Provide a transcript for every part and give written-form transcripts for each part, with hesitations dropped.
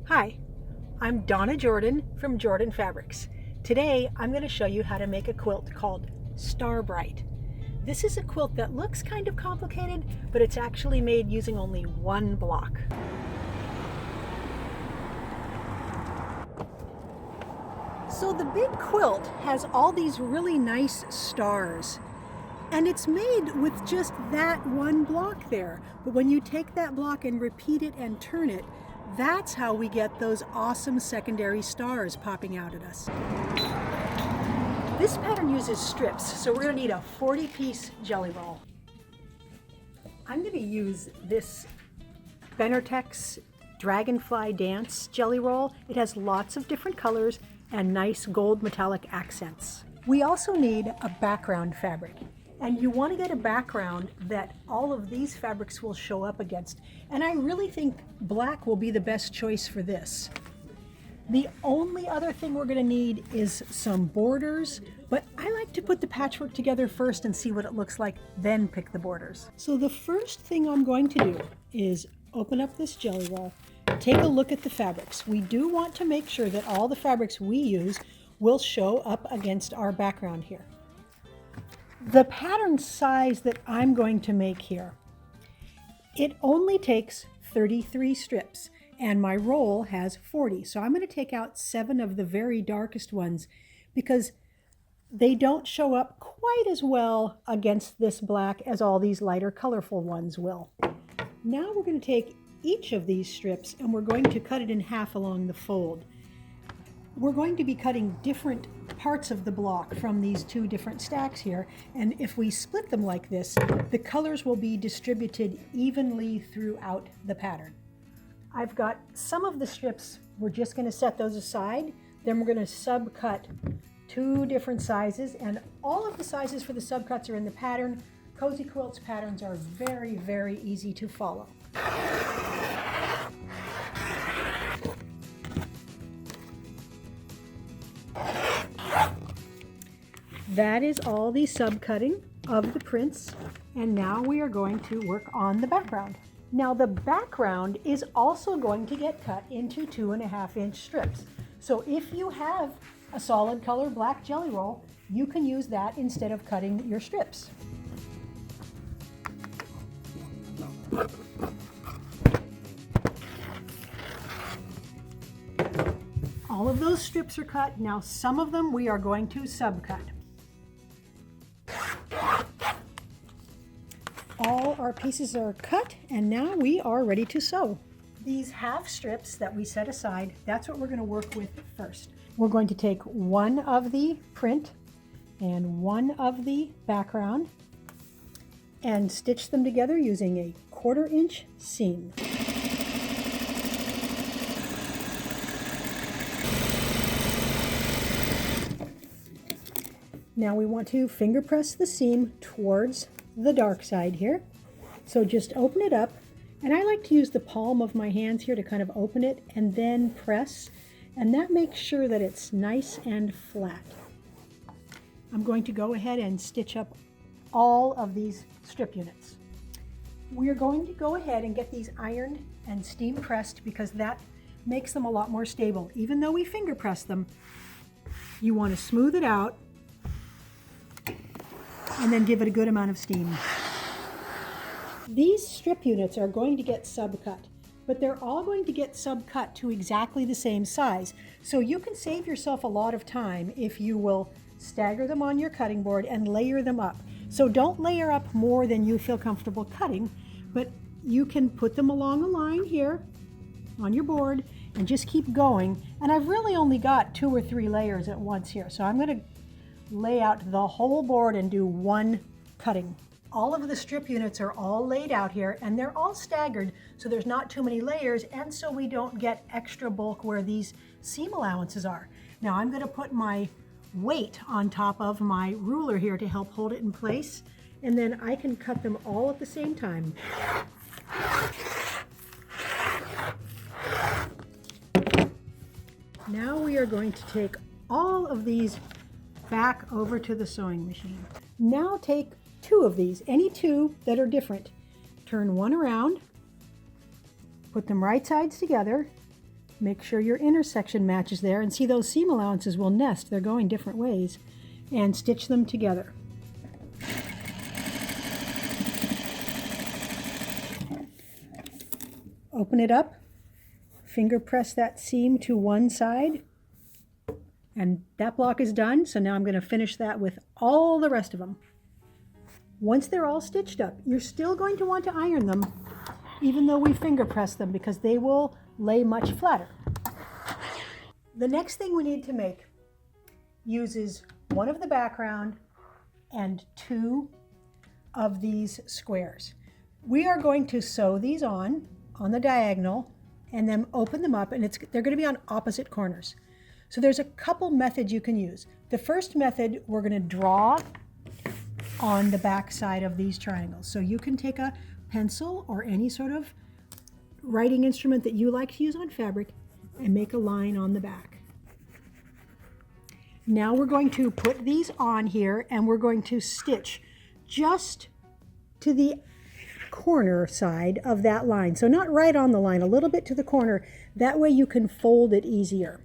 Hi, I'm Donna Jordan from Jordan Fabrics. Today I'm going to show you how to make a quilt called Starbright. This is a quilt that looks kind of complicated, but it's actually made using only one block. So the big quilt has all these really nice stars, and it's made with just that one block there. But when you take that block and repeat it and turn it, that's how we get those awesome secondary stars popping out at us. This pattern uses strips, so we're going to need a 40-piece jelly roll. I'm going to use this Benartex Dragonfly Dance jelly roll. It has lots of different colors and nice gold metallic accents. We also need a background fabric. And you want to get a background that all of these fabrics will show up against. And I really think black will be the best choice for this. The only other thing we're going to need is some borders, but I like to put the patchwork together first and see what it looks like, then pick the borders. So the first thing I'm going to do is open up this jelly roll, take a look at the fabrics. We do want to make sure that all the fabrics we use will show up against our background here. The pattern size that I'm going to make here, it only takes 33 strips and my roll has 40. So I'm going to take out 7 of the very darkest ones because they don't show up quite as well against this black as all these lighter colorful ones will. Now we're going to take each of these strips and we're going to cut it in half along the fold. We're going to be cutting different parts of the block from these two different stacks here, and if we split them like this, the colors will be distributed evenly throughout the pattern. I've got some of the strips, we're just going to set those aside, then we're going to subcut 2 different sizes, and all of the sizes for the subcuts are in the pattern. Cozy Quilts patterns are very, very easy to follow. That is all the subcutting of the prints, and now we are going to work on the background. Now the background is also going to get cut into 2.5-inch strips. So if you have a solid color black jelly roll, you can use that instead of cutting your strips. All of those strips are cut. Now some of them we are going to subcut. All our pieces are cut and now we are ready to sew. These half strips that we set aside, that's what we're going to work with first. We're going to take one of the print and one of the background and stitch them together using a 1/4-inch seam. Now we want to finger press the seam towards the dark side here. So just open it up, and I like to use the palm of my hands here to kind of open it and then press, and that makes sure that it's nice and flat. I'm going to go ahead and stitch up all of these strip units. We're going to go ahead and get these ironed and steam pressed because that makes them a lot more stable. Even though we finger press them, you want to smooth it out and then give it a good amount of steam. These strip units are going to get subcut, but they're all going to get subcut to exactly the same size. So you can save yourself a lot of time if you will stagger them on your cutting board and layer them up. So don't layer up more than you feel comfortable cutting, but you can put them along a line here on your board and just keep going. And I've really only got 2 or 3 layers at once here. So I'm going to lay out the whole board and do one cutting. All of the strip units are all laid out here and they're all staggered so there's not too many layers and so we don't get extra bulk where these seam allowances are. Now I'm going to put my weight on top of my ruler here to help hold it in place, and then I can cut them all at the same time. Now we are going to take all of these back over to the sewing machine. Now take 2 of these, any 2 that are different. Turn one around, put them right sides together, Make sure your intersection matches there, and see those seam allowances will nest. They're going different ways, and stitch them together. Open it up, finger press that seam to one side, and that block is done. So now I'm going to finish that with all the rest of them. Once they're all stitched up, you're still going to want to iron them, even though we finger press them, because they will lay much flatter. The next thing we need to make uses one of the background and two of these squares. We are going to sew these on the diagonal and then open them up, and they're going to be on opposite corners. So there's a couple methods you can use. The first method, we're going to draw on the back side of these triangles. So you can take a pencil or any sort of writing instrument that you like to use on fabric and make a line on the back. Now we're going to put these on here, and we're going to stitch just to the corner side of that line. So not right on the line, a little bit to the corner. That way you can fold it easier.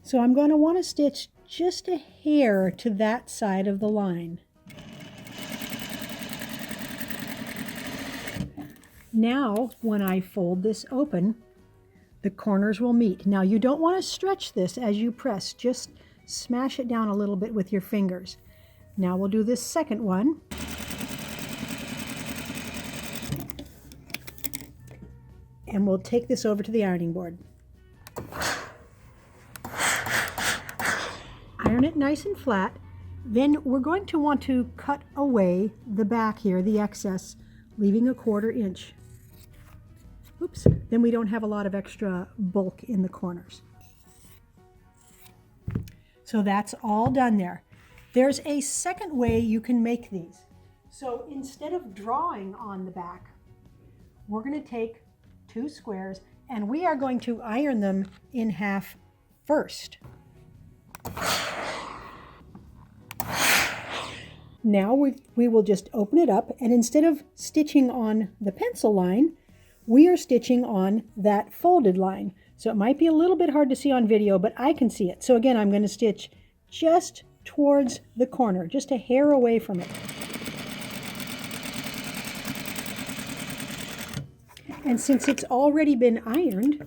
So I'm going to want to stitch just a hair to that side of the line. Now, when I fold this open, the corners will meet. Now, you don't want to stretch this as you press. Just smash it down a little bit with your fingers. Now we'll do this second one. And we'll take this over to the ironing board. Iron it nice and flat. Then we're going to want to cut away the back here, the excess, leaving 1/4 inch. Oops, then we don't have a lot of extra bulk in the corners. So that's all done there. There's a second way you can make these. So instead of drawing on the back, we're going to take two squares and we are going to iron them in half first. Now we will just open it up, and instead of stitching on the pencil line, we are stitching on that folded line. So it might be a little bit hard to see on video, but I can see it. So again, I'm going to stitch just towards the corner, just a hair away from it. And since it's already been ironed,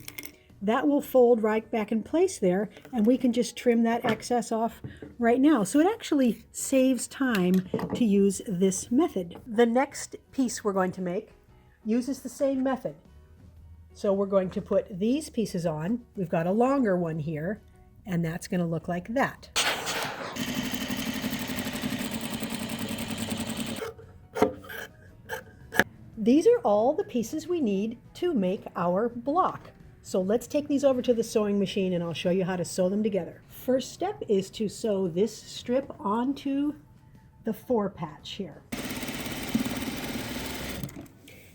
that will fold right back in place there, and we can just trim that excess off right now. So it actually saves time to use this method. The next piece we're going to make uses the same method. So we're going to put these pieces on. We've got a longer one here, and that's going to look like that. These are all the pieces we need to make our block. So let's take these over to the sewing machine and I'll show you how to sew them together. First step is to sew this strip onto the forepatch here.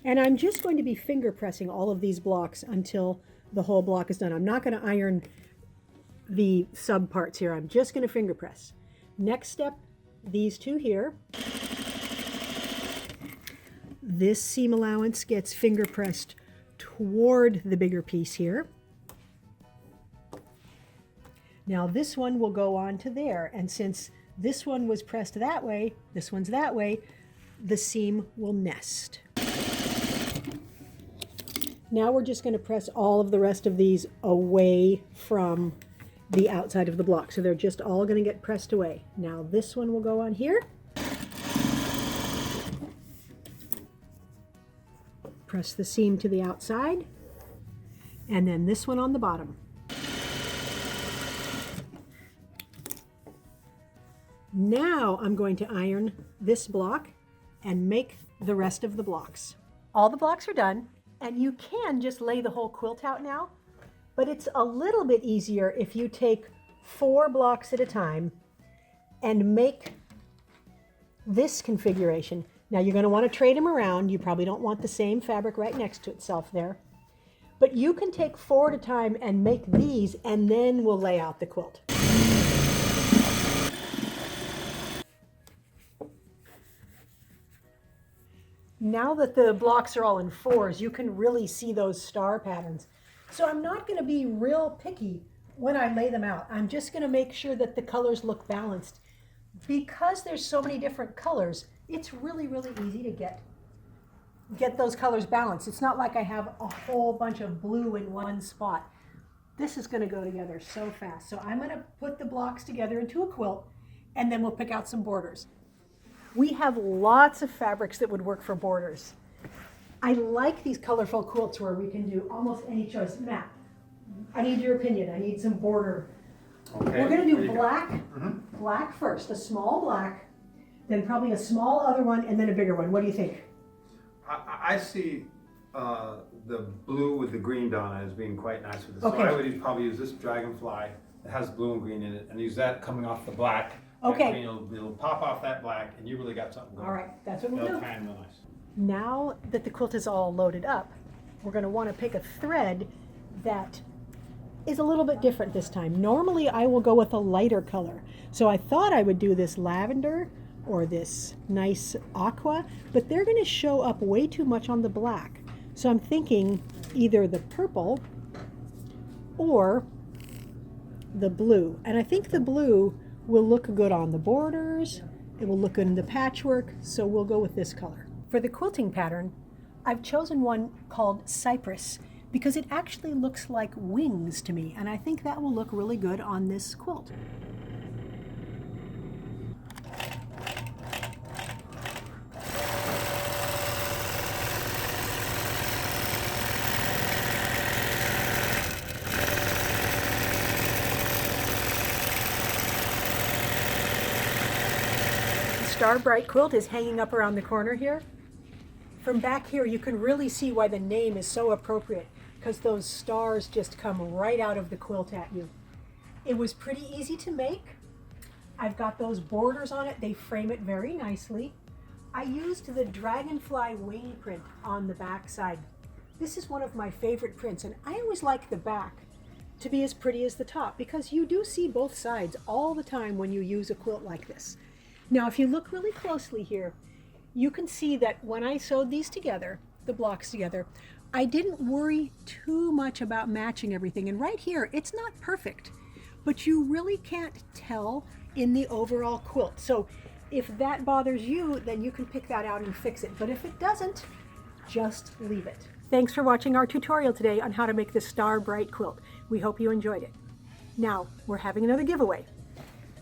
And I'm just going to be finger pressing all of these blocks until the whole block is done. I'm not going to iron the sub parts here. I'm just going to finger press. Next step, these two here. This seam allowance gets finger pressed toward the bigger piece here. Now this one will go on to there, and since this one was pressed that way, this one's that way, the seam will nest. Now we're just going to press all of the rest of these away from the outside of the block, so they're just all going to get pressed away. Now this one will go on here. Press the seam to the outside, and then this one on the bottom. Now I'm going to iron this block and make the rest of the blocks. All the blocks are done, and you can just lay the whole quilt out now, but it's a little bit easier if you take 4 blocks at a time and make this configuration. Now you're going to want to trade them around. You probably don't want the same fabric right next to itself there. But you can take 4 at a time and make these, and then we'll lay out the quilt. Now that the blocks are all in 4s, you can really see those star patterns. So I'm not going to be real picky when I lay them out. I'm just going to make sure that the colors look balanced. Because there's so many different colors, it's really, really easy to get those colors balanced. It's not like I have a whole bunch of blue in one spot. This is going to go together so fast. So I'm going to put the blocks together into a quilt, and then we'll pick out some borders. We have lots of fabrics that would work for borders. I like these colorful quilts where we can do almost any choice. Matt, I need your opinion. I need some border. Okay. We're going to do black, black first, a small black, then probably a small other one, and then a bigger one. What do you think? I see the blue with the green, Donna, as being quite nice with this. Okay. So I would probably use this dragonfly that has blue and green in it, and use that coming off the black. Okay. That green it'll pop off that black, and you really got something going. All right, that's what we'll It'll do. tan real nice. Now that the quilt is all loaded up, we're going to want to pick a thread that is a little bit different this time. Normally I will go with a lighter color. So I thought I would do this lavender or this nice aqua, but they're going to show up way too much on the black. So I'm thinking either the purple or the blue. And I think the blue will look good on the borders. It will look good in the patchwork. So we'll go with this color. For the quilting pattern, I've chosen one called Cypress because it actually looks like wings to me, and I think that will look really good on this quilt. The Starbright quilt is hanging up around the corner here. From back here, you can really see why the name is so appropriate, because those stars just come right out of the quilt at you. It was pretty easy to make. I've got those borders on it. They frame it very nicely. I used the dragonfly wing print on the back side. This is one of my favorite prints, and I always like the back to be as pretty as the top, because you do see both sides all the time when you use a quilt like this. Now, if you look really closely here, you can see that when I sewed these together, the blocks together, I didn't worry too much about matching everything. And right here, it's not perfect, but you really can't tell in the overall quilt. So if that bothers you, then you can pick that out and fix it. But if it doesn't, just leave it. Thanks for watching our tutorial today on how to make the Starbright quilt. We hope you enjoyed it. Now, we're having another giveaway.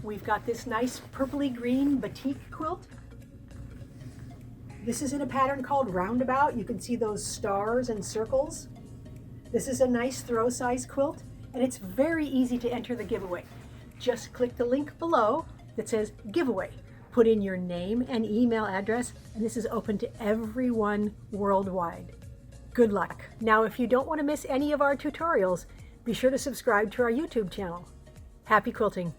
We've got this nice purpley green batik quilt. This is in a pattern called Roundabout. You can see those stars and circles. This is a nice throw size quilt, and it's very easy to enter the giveaway. Just click the link below that says giveaway. Put in your name and email address, and this is open to everyone worldwide. Good luck. Now, if you don't want to miss any of our tutorials, be sure to subscribe to our YouTube channel. Happy quilting!